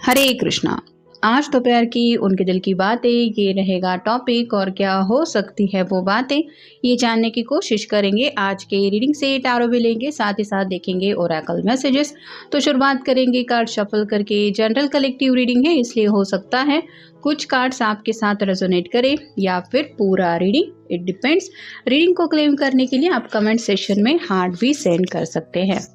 हरे कृष्णा। आज दोपहर की उनके दिल की बातें ये रहेगा टॉपिक, और क्या हो सकती है वो बातें ये जानने की कोशिश करेंगे। आज के रीडिंग से टैरो भी लेंगे, साथ ही साथ देखेंगे ओरेकल मैसेजेस। तो शुरुआत करेंगे कार्ड शफल करके। जनरल कलेक्टिव रीडिंग है, इसलिए हो सकता है कुछ कार्ड्स आपके साथ रेजोनेट करे या फिर पूरा रीडिंग, इट डिपेंड्स। रीडिंग को क्लेम करने के लिए आप कमेंट सेक्शन में हार्ट भी सेंड कर सकते हैं।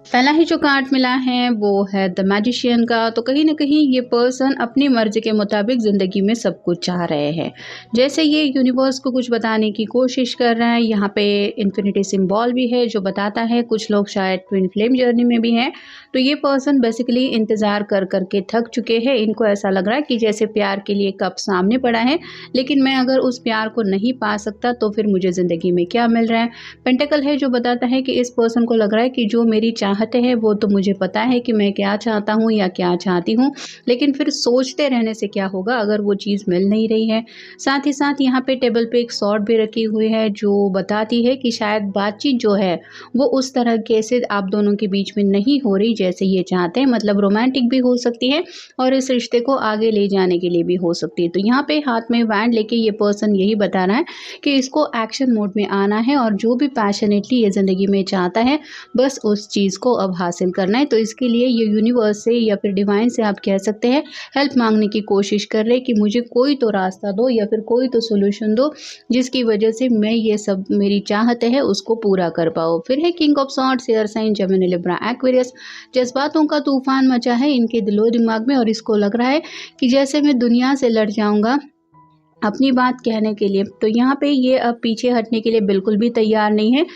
पहला ही जो कार्ड मिला है वो है द मैजिशियन का। तो कहीं ना कहीं ये पर्सन अपनी मर्जी के मुताबिक ज़िंदगी में सब कुछ चाह रहे हैं, जैसे ये यूनिवर्स को कुछ बताने की कोशिश कर रहे हैं। यहाँ पे इन्फिनिटी सिंबल भी है जो बताता है कुछ लोग शायद ट्विन फ्लेम जर्नी में भी हैं। तो ये पर्सन बेसिकली इंतज़ार कर करके थक चुके हैं। इनको ऐसा लग रहा है कि जैसे प्यार के लिए कप सामने पड़ा है, लेकिन मैं अगर उस प्यार को नहीं पा सकता तो फिर मुझे ज़िंदगी में क्या मिल रहा है। पेंटिकल है जो बताता है कि इस पर्सन को लग रहा है कि जो मेरी चाहते हैं वो तो मुझे पता है कि मैं क्या चाहता हूँ या क्या चाहती हूँ, लेकिन फिर सोचते रहने से क्या होगा अगर वो चीज़ मिल नहीं रही है। साथ ही साथ यहाँ पे टेबल पे एक सॉर्ड भी रखी हुई है जो बताती है कि शायद बातचीत जो है वो उस तरह के से आप दोनों के बीच में नहीं हो रही जैसे ये चाहते हैं। मतलब रोमांटिक भी हो सकती है और इस रिश्ते को आगे ले जाने के लिए भी हो सकती है। तो यहाँ पे हाथ में वैंड लेके ये पर्सन यही बता रहा है कि इसको एक्शन मोड में आना है और जो भी पैशनेटली ये ज़िंदगी में चाहता है बस उस चीज़ को अब हासिल करना है। तो इसके लिए ये यूनिवर्स से या फिर डिवाइन से आप कह सकते हैं हेल्प मांगने की कोशिश कर रहे हैं कि मुझे कोई तो रास्ता दो या फिर कोई तो सोल्यूशन दो जिसकी वजह से मैं ये सब मेरी चाहते हैं उसको पूरा कर पाऊँ। फिर है king of swords, air sign Gemini Libra Aquarius. जज्बातों का तूफान मचा है इनके दिलो दिमाग में और इसको लग रहा है कि जैसे मैं दुनिया से लड़ जाऊंगा अपनी बात कहने के लिए। तो यहाँ पे ये अब पीछे हटने के लिए बिल्कुल भी तैयार नहीं है।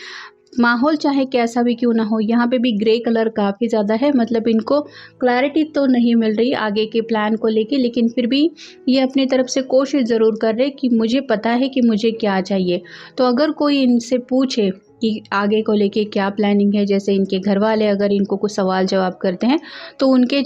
माहौल चाहे कैसा भी क्यों ना हो, यहाँ पे भी ग्रे कलर काफ़ी ज़्यादा है। मतलब इनको क्लैरिटी तो नहीं मिल रही आगे के प्लान को लेके, लेकिन फिर भी ये अपनी तरफ से कोशिश ज़रूर कर रहे कि मुझे पता है कि मुझे क्या चाहिए। तो अगर कोई इनसे पूछे कि आगे को लेके क्या प्लानिंग है, जैसे इनके घर वाले अगर इनको कुछ सवाल जवाब करते हैं तो उनके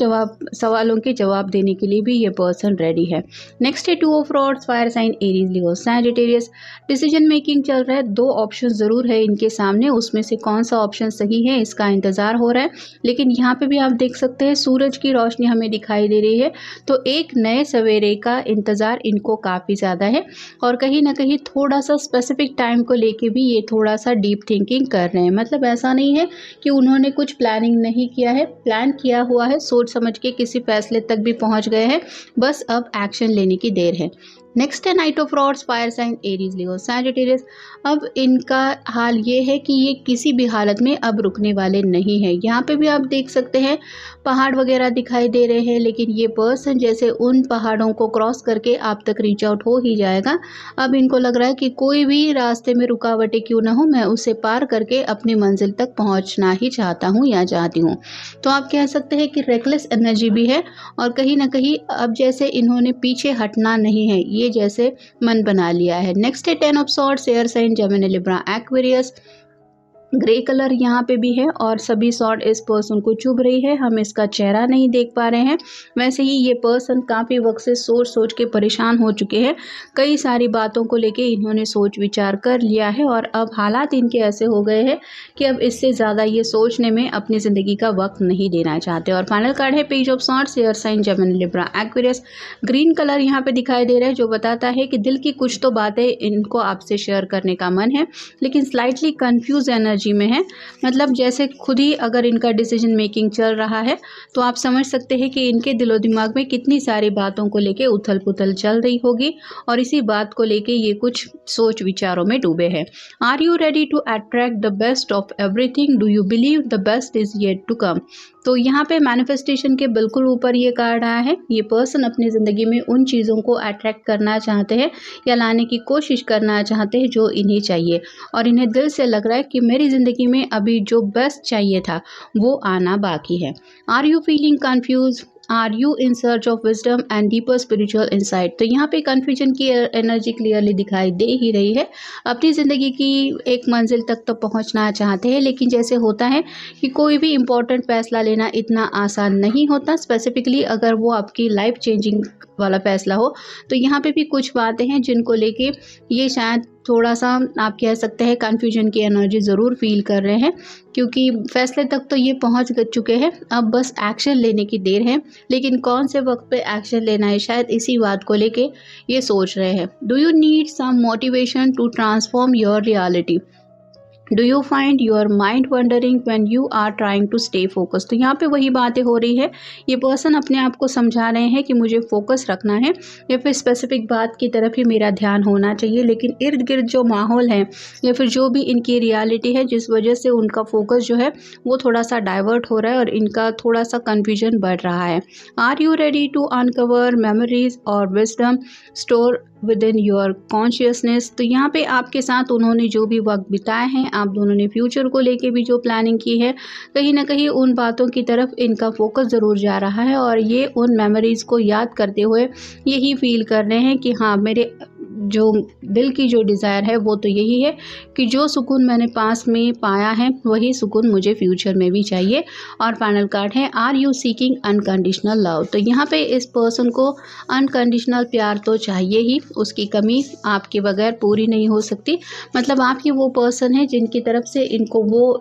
सवालों के जवाब देने के लिए भी ये पर्सन रेडी है। नेक्स्ट है two of rods, fire sign Aries Leo Sagittarius. Decision making चल रहा है, दो ऑप्शन ज़रूर है इनके सामने, उसमें से कौन सा ऑप्शन सही है इसका इंतज़ार हो रहा है। लेकिन यहाँ पे भी आप देख सकते हैं सूरज की रोशनी हमें दिखाई दे रही है, तो एक नए सवेरे का इंतज़ार इनको काफ़ी ज़्यादा है। और कहीं ना कहीं थोड़ा सा स्पेसिफिक टाइम को लेके भी ये थोड़ा सा डीप थिंकिंग कर रहे हैं। मतलब ऐसा नहीं है कि उन्होंने कुछ प्लानिंग नहीं किया है, प्लान किया हुआ है, सोच समझ के किसी फैसले तक भी पहुंच गए हैं, बस अब एक्शन लेने की देर है। नेक्स्ट है knight of rods, fire sign Aries Leo Sagittarius. अब इनका हाल ये है कि ये किसी भी हालत में अब रुकने वाले नहीं है। यहाँ पे भी आप देख सकते हैं पहाड़ वगैरह दिखाई दे रहे हैं, लेकिन ये पर्सन जैसे उन पहाड़ों को क्रॉस करके आप तक रीच आउट हो ही जाएगा। अब इनको लग रहा है कि कोई भी रास्ते में रुकावटें क्यों ना हो, मैं उसे पार करके अपनी मंजिल तक पहुँचना ही चाहता हूँ या चाहती हूँ। तो आप कह सकते हैं कि रेकलेस एनर्जी भी है और कहीं ना कहीं अब जैसे इन्होंने पीछे हटना नहीं है, ये जैसे मन बना लिया है। नेक्स्ट है ten of swords, air sign Gemini Libra Aquarius. Grey colour यहाँ पे भी है और सभी सॉर्ड इस पर्सन को चुभ रही है, हम इसका चेहरा नहीं देख पा रहे हैं। वैसे ही ये पर्सन काफ़ी वक्त से सोच सोच के परेशान हो चुके हैं, कई सारी बातों को लेके इन्होंने सोच विचार कर लिया है और अब हालात इनके ऐसे हो गए हैं कि अब इससे ज़्यादा ये सोचने में अपनी ज़िंदगी का वक्त नहीं देना चाहते। और फाइनल कार्ड है page of swords, air sign Gemini Libra Aquarius. Green colour यहाँ पे दिखाई दे रहा है जो बताता है कि दिल की कुछ तो बातें इनको आपसे शेयर करने का मन है, लेकिन स्लाइटली कन्फ्यूज एनर्जी एनर्जी में है, मतलब जैसे खुद ही अगर इनका डिसीजन मेकिंग चल रहा है तो आप समझ सकते हैं कि इनके दिलो दिमाग में कितनी सारी बातों को लेके उथल पुथल चल रही होगी और इसी बात को लेके ये कुछ सोच विचारों में डूबे हैं। Are you ready to attract the best of everything, do you believe the best is yet to come. तो यहाँ पे मैनिफेस्टेशन के बिल्कुल ऊपर ये कार्ड आया है। ये पर्सन अपनी ज़िंदगी में उन चीज़ों को अट्रैक्ट करना चाहते हैं या लाने की कोशिश करना चाहते हैं जो इन्हें चाहिए, और इन्हें दिल से लग रहा है कि मेरी ज़िंदगी में अभी जो बेस्ट चाहिए था वो आना बाकी है। Are you feeling confuse, are you in search of wisdom and deeper spiritual insight. तो यहाँ पे कन्फ्यूजन की एनर्जी क्लियरली दिखाई दे ही रही है। अपनी ज़िंदगी की एक मंजिल तक तो पहुँचना चाहते हैं, लेकिन जैसे होता है कि कोई भी इम्पोर्टेंट फैसला लेना इतना आसान नहीं होता, स्पेसिफिकली अगर वो आपकी लाइफ चेंजिंग वाला फैसला हो। तो यहाँ पे भी कुछ बातें हैं जिनको लेके ये शायद थोड़ा सा आप कह सकते हैं कन्फ्यूजन की एनर्जी ज़रूर फील कर रहे हैं, क्योंकि फैसले तक तो ये पहुंच चुके हैं, अब बस एक्शन लेने की देर है। लेकिन कौन से वक्त पे एक्शन लेना है, शायद इसी बात को लेके ये सोच रहे हैं। Do you need some motivation to transform your reality, do you find your mind wandering when you are trying to stay focus. तो यहाँ पे वही बातें हो रही है, ये पर्सन अपने आप को समझा रहे हैं कि मुझे फोकस रखना है या फिर स्पेसिफिक बात की तरफ ही मेरा ध्यान होना चाहिए, लेकिन इर्द गिर्द जो माहौल है या फिर जो भी इनकी रियलिटी है जिस वजह से उनका फोकस जो है वो थोड़ा सा डाइवर्ट हो रहा है और इनका थोड़ा सा कन्फ्यूजन बढ़ रहा है। Are you ready to uncover memories और wisdom store within your consciousness. तो यहाँ पे आपके साथ उन्होंने जो भी वक्त बिताए हैं, आप दोनों ने फ्यूचर को लेके भी जो प्लानिंग की है, कहीं ना कहीं उन बातों की तरफ इनका फोकस ज़रूर जा रहा है और ये उन मेमोरीज़ को याद करते हुए यही फील कर रहे हैं कि हाँ, मेरे जो दिल की जो डिज़ायर है वो तो यही है कि जो सुकून मैंने पास में पाया है वही सुकून मुझे फ्यूचर में भी चाहिए। और फाइनल कार्ड है are you seeking unconditional love. तो यहाँ पे इस पर्सन को अनकंडीशनल प्यार तो चाहिए ही, उसकी कमी आपके बगैर पूरी नहीं हो सकती। मतलब आप ही वो पर्सन है जिनकी तरफ से इनको वो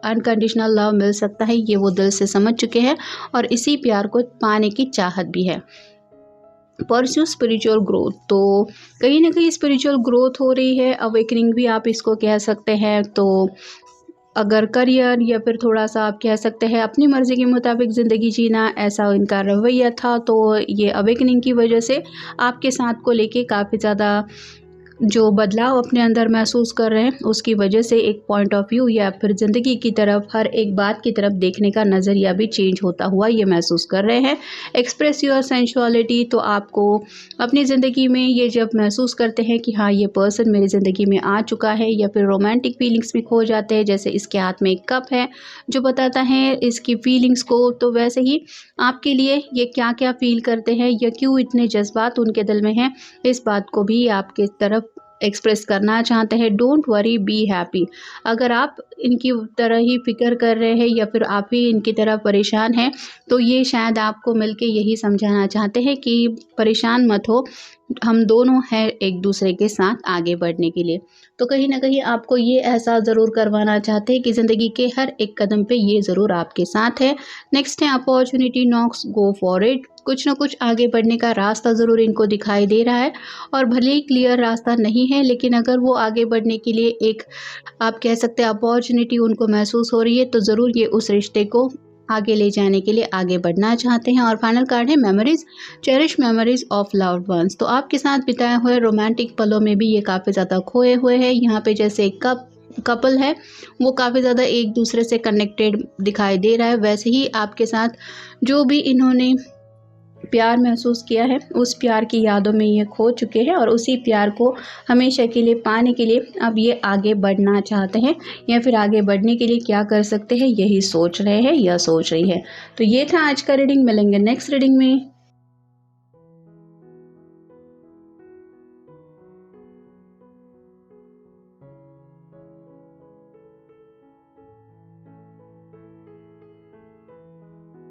अनकंडीशनल लव मिल सकता है, ये वो दिल से समझ चुके हैं और इसी प्यार को पाने की चाहत भी है। परस्यू स्पिरिचुअल ग्रोथ, तो कहीं ना कहीं स्पिरिचुअल ग्रोथ हो रही है, अवेकनिंग भी आप इसको कह सकते हैं। तो अगर करियर या फिर थोड़ा सा आप कह सकते हैं अपनी मर्ज़ी के मुताबिक ज़िंदगी जीना, ऐसा इनका रवैया था, तो ये अवेकनिंग की वजह से आपके साथ को लेके काफ़ी ज़्यादा जो बदलाव अपने अंदर महसूस कर रहे हैं उसकी वजह से एक पॉइंट ऑफ व्यू या फिर ज़िंदगी की तरफ, हर एक बात की तरफ देखने का नज़रिया भी चेंज होता हुआ ये महसूस कर रहे हैं। एक्सप्रेस योर सेंशुअलिटी, तो आपको अपनी ज़िंदगी में ये जब महसूस करते हैं कि हाँ, ये पर्सन मेरी ज़िंदगी में आ चुका है, या फिर रोमांटिक फीलिंग्स में खो जाते हैं, जैसे इसके हाथ में एक कप है जो बताता है इसकी फीलिंग्स को, तो वैसे ही आपके लिए ये क्या क्या फील करते हैं या क्यों इतने जज्बात उनके दिल में हैं, इस बात को भी आपके तरफ एक्सप्रेस करना चाहते हैं। Don't worry, be happy. अगर आप इनकी तरह ही फिक्र कर रहे हैं या फिर आप ही इनकी तरह परेशान हैं, तो ये शायद आपको मिलके यही समझाना चाहते हैं कि परेशान मत हो, हम दोनों हैं एक दूसरे के साथ आगे बढ़ने के लिए। तो कहीं ना कहीं आपको ये एहसास ज़रूर करवाना चाहते हैं कि ज़िंदगी के हर एक कदम पे ये ज़रूर आपके साथ है। नेक्स्ट है opportunity knocks, go for it. कुछ ना कुछ आगे बढ़ने का रास्ता ज़रूर इनको दिखाई दे रहा है, और भले ही क्लियर रास्ता नहीं है, लेकिन अगर वो आगे बढ़ने के लिए एक आप कह सकते हैं अपॉर्चुनिटी उनको महसूस हो रही है, तो ज़रूर ये उस रिश्ते को आगे ले जाने के लिए आगे बढ़ना चाहते हैं। और फाइनल कार्ड है memories, cherish memories of loved ones. तो आपके साथ बिताए हुए रोमांटिक पलों में भी ये काफ़ी ज़्यादा खोए हुए हैं। यहाँ पे जैसे एक कपल है वो काफ़ी ज़्यादा एक दूसरे से कनेक्टेड दिखाई दे रहा है, वैसे ही आपके साथ जो भी इन्होंने प्यार महसूस किया है उस प्यार की यादों में ये खो चुके हैं, और उसी प्यार को हमेशा के लिए पाने के लिए अब ये आगे बढ़ना चाहते हैं, या फिर आगे बढ़ने के लिए क्या कर सकते हैं यही सोच रहे हैं या सोच रही है। तो ये था आज का रीडिंग, मिलेंगे नेक्स्ट रीडिंग में।